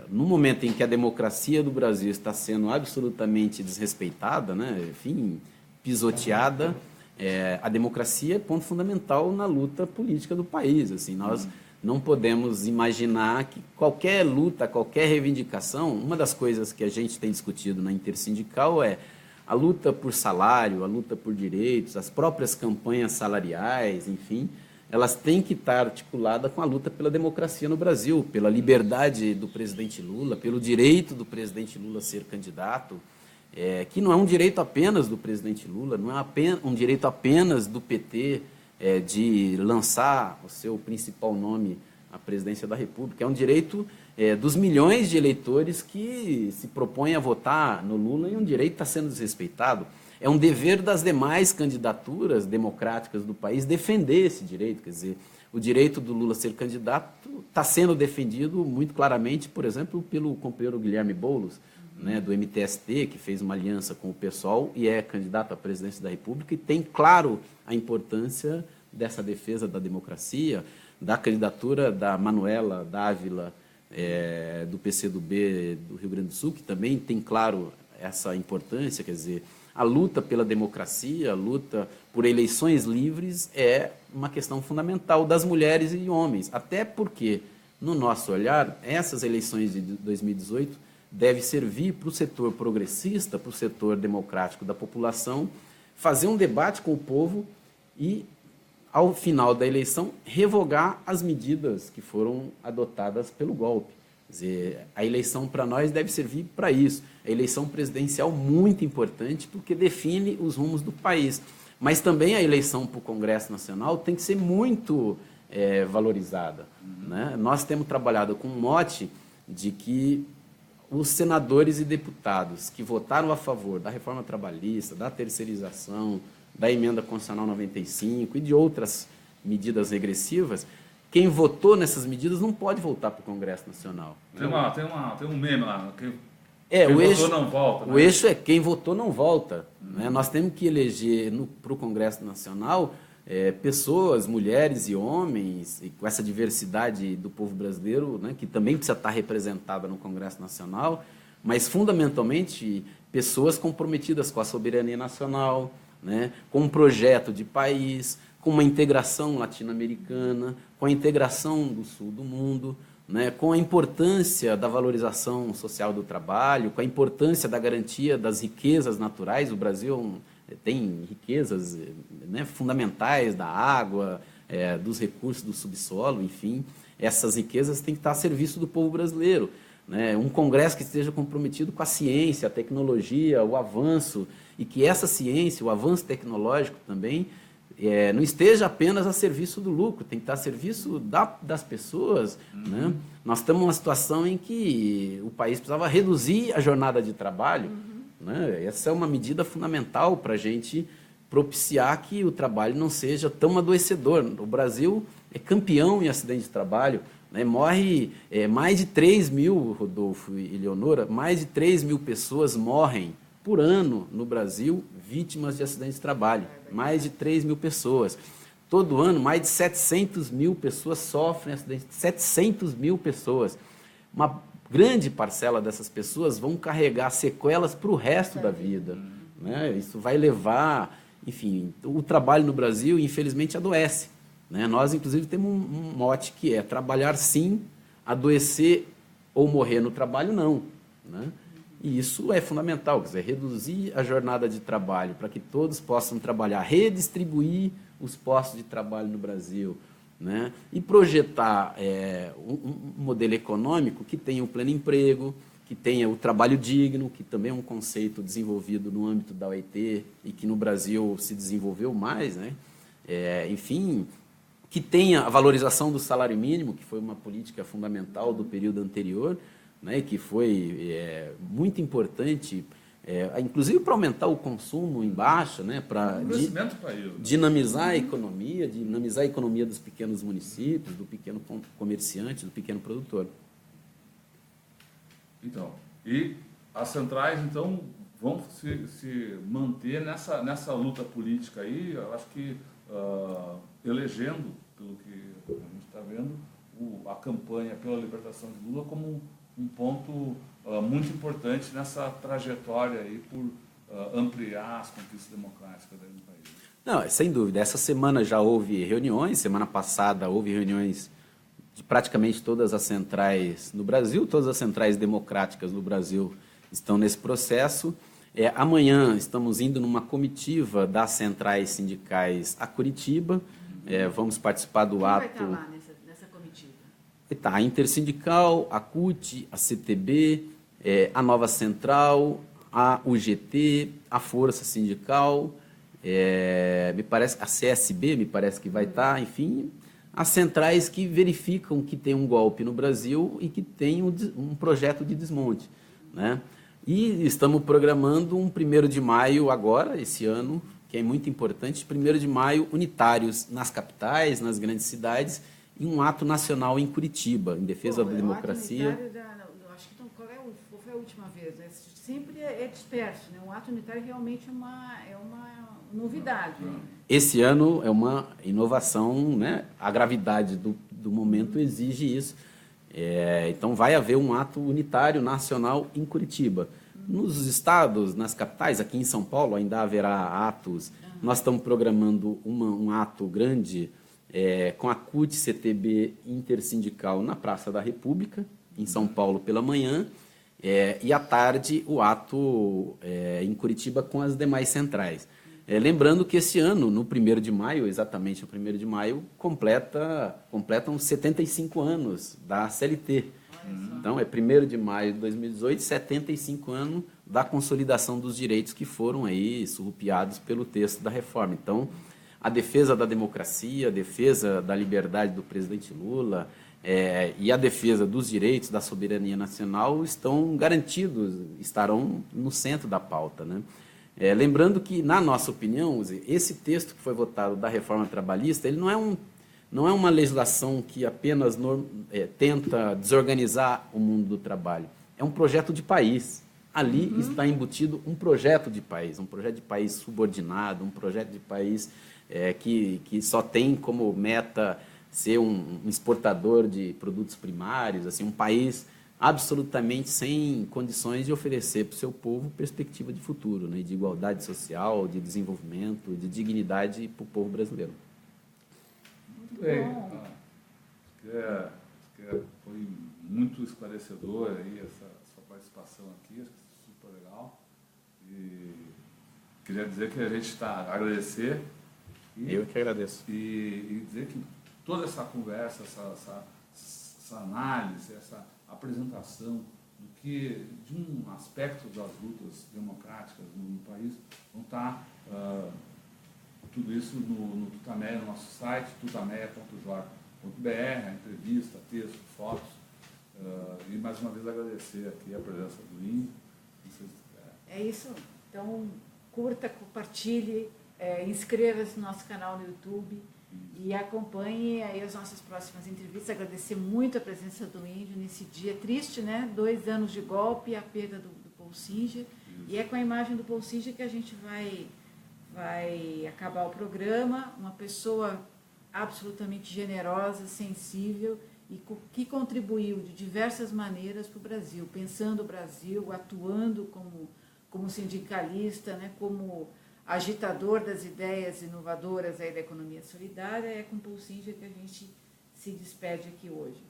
No momento em que a democracia do Brasil está sendo absolutamente desrespeitada, né, enfim, pisoteada, a democracia é ponto fundamental na luta política do país. Assim, nós não podemos imaginar que qualquer luta, qualquer reivindicação, uma das coisas que a gente tem discutido na Intersindical é a luta por salário, a luta por direitos, as próprias campanhas salariais, enfim, elas têm que estar articuladas com a luta pela democracia no Brasil, pela liberdade do presidente Lula, pelo direito do presidente Lula ser candidato, que não é um direito apenas do presidente Lula, não é um direito apenas do PT de lançar o seu principal nome à presidência da República, é um direito dos milhões de eleitores que se propõem a votar no Lula, e um direito está sendo desrespeitado. é um dever das demais candidaturas democráticas do país defender esse direito. Quer dizer, o direito do Lula ser candidato está sendo defendido muito claramente, por exemplo, pelo companheiro Guilherme Boulos, né, do MTST, que fez uma aliança com o PSOL e é candidato à presidência da República e tem claro a importância dessa defesa da democracia, da candidatura da Manuela Dávila, do PCdoB do Rio Grande do Sul, que também tem claro essa importância. Quer dizer, a luta pela democracia, a luta por eleições livres é uma questão fundamental das mulheres e homens, até porque, no nosso olhar, essas eleições de 2018 deve servir para o setor progressista, para o setor democrático da população, fazer um debate com o povo e, ao final da eleição, revogar as medidas que foram adotadas pelo golpe. Quer dizer, a eleição para nós deve servir para isso. A eleição presidencial muito importante porque define os rumos do país. Mas também a eleição para o Congresso Nacional tem que ser muito valorizada, né? Nós temos trabalhado com um mote de que os senadores e deputados que votaram a favor da reforma trabalhista, da terceirização, da emenda constitucional 95 e de outras medidas regressivas, quem votou nessas medidas não pode voltar para o Congresso Nacional. Tem um meme lá, quem o eixo, votou não volta. Né? O eixo é quem votou não volta. Né? Nós temos que eleger para o Congresso Nacional pessoas, mulheres e homens, e com essa diversidade do povo brasileiro, né, que também precisa estar representada no Congresso Nacional, mas fundamentalmente pessoas comprometidas com a soberania nacional, né, com um projeto de país, com uma integração latino-americana, com a integração do sul do mundo, né, com a importância da valorização social do trabalho, com a importância da garantia das riquezas naturais. O Brasil tem riquezas, né, fundamentais da água, dos recursos do subsolo, enfim. Essas riquezas têm que estar a serviço do povo brasileiro. Né? Um Congresso que esteja comprometido com a ciência, a tecnologia, o avanço, e que essa ciência, o avanço tecnológico também, não esteja apenas a serviço do lucro, tem que estar a serviço das pessoas. Né? Nós estamos numa situação em que o país precisava reduzir a jornada de trabalho. Né? Essa é uma medida fundamental para a gente propiciar que o trabalho não seja tão adoecedor. O Brasil é campeão em acidente de trabalho. Né? Morre mais de 3 mil, Rodolfo e Leonora, mais de 3 mil pessoas morrem por ano no Brasil vítimas de acidentes de trabalho. Mais de 3 mil pessoas. Todo ano, mais de 700 mil pessoas sofrem acidentes. 700 mil pessoas. Uma grande parcela dessas pessoas vão carregar sequelas para o resto da vida. Né? Isso vai levar... Enfim, o trabalho no Brasil, infelizmente, adoece. Né? Nós, inclusive, temos um mote que é trabalhar sim, adoecer ou morrer no trabalho não. Né? E isso é fundamental, quer dizer, reduzir a jornada de trabalho para que todos possam trabalhar, redistribuir os postos de trabalho no Brasil, né? E projetar um modelo econômico que tenha o pleno emprego, que tenha o trabalho digno, que também é um conceito desenvolvido no âmbito da OIT e que no Brasil se desenvolveu mais, né? Enfim, que tenha a valorização do salário mínimo, que foi uma política fundamental do período anterior, né, que foi muito importante, inclusive para aumentar o consumo em baixa, né, para dinamizar a economia dos pequenos municípios, do pequeno comerciante, do pequeno produtor. Então, e as centrais, então, vão se manter nessa luta política aí, eu acho que elegendo, pelo que a gente está vendo, a campanha pela libertação de Lula como um ponto muito importante nessa trajetória aí por ampliar as conquistas democráticas do país. Não, sem dúvida. Essa semana já houve reuniões, semana passada houve reuniões de praticamente todas as centrais no Brasil, todas as centrais democráticas no Brasil estão nesse processo. Amanhã estamos indo numa comitiva das centrais sindicais a Curitiba, vamos participar do ato... Quem vai estar lá nessa comitiva? Tá, a Intersindical, a CUT, a CTB, a Nova Central, a UGT, a Força Sindical, me parece, a CSB me parece que vai estar, enfim, as centrais que verificam que tem um golpe no Brasil e que tem um projeto de desmonte. Né? E estamos programando um 1º de maio agora, esse ano, que é muito importante, 1º de maio, unitários nas capitais, nas grandes cidades, e um ato nacional em Curitiba, em defesa da democracia. O ato unitário, eu acho que qual foi a última vez? Né? Sempre é disperso, né? Um ato unitário realmente é uma novidade. Né? Esse ano é uma inovação, né? A gravidade do momento exige isso. Então, vai haver um ato unitário nacional em Curitiba. Nos estados, nas capitais, aqui em São Paulo, ainda haverá atos. Nós estamos programando um ato grande com a CUT-CTB intersindical na Praça da República, em São Paulo, pela manhã, e à tarde o ato em Curitiba com as demais centrais. Lembrando que esse ano, no 1º de maio, exatamente no 1º de maio, completam 75 anos da CLT. Então, é 1º de maio de 2018, 75 anos da consolidação dos direitos que foram aí surrupiados pelo texto da reforma. Então, a defesa da democracia, a defesa da liberdade do presidente Lula e a defesa dos direitos da soberania nacional estão garantidos, estarão no centro da pauta, né? Lembrando que, na nossa opinião, esse texto que foi votado da reforma trabalhista, ele não é uma legislação que apenas tenta desorganizar o mundo do trabalho. É um projeto de país. Ali está embutido um projeto de país subordinado, um projeto de país que só tem como meta ser um exportador de produtos primários, assim, um país absolutamente sem condições de oferecer para o seu povo perspectiva de futuro, né, de igualdade social, de desenvolvimento, de dignidade para o povo brasileiro. Muito bem. Foi muito esclarecedor aí essa sua participação aqui, acho que super legal. E queria dizer que a gente está agradecer. Eu que agradeço. E dizer que toda essa conversa, essa análise, essa apresentação de um aspecto das lutas democráticas no país vão estar tudo isso no Tutameia, no nosso site, tutameia.jor.br, a entrevista, texto, fotos. E mais uma vez agradecer aqui a presença do Índio. É isso. Então, curta, compartilhe, inscreva-se no nosso canal no YouTube e acompanhe aí as nossas próximas entrevistas. Agradecer muito a presença do Índio nesse dia triste, né? 2 anos de golpe, a perda do Paul Singer. E é com a imagem do Paul Singer que a gente vai acabar o programa. Uma pessoa absolutamente generosa, sensível e que contribuiu de diversas maneiras para o Brasil, pensando o Brasil, atuando como sindicalista, né? Como agitador das ideias inovadoras aí da economia solidária. É com Paul Singer que a gente se despede aqui hoje.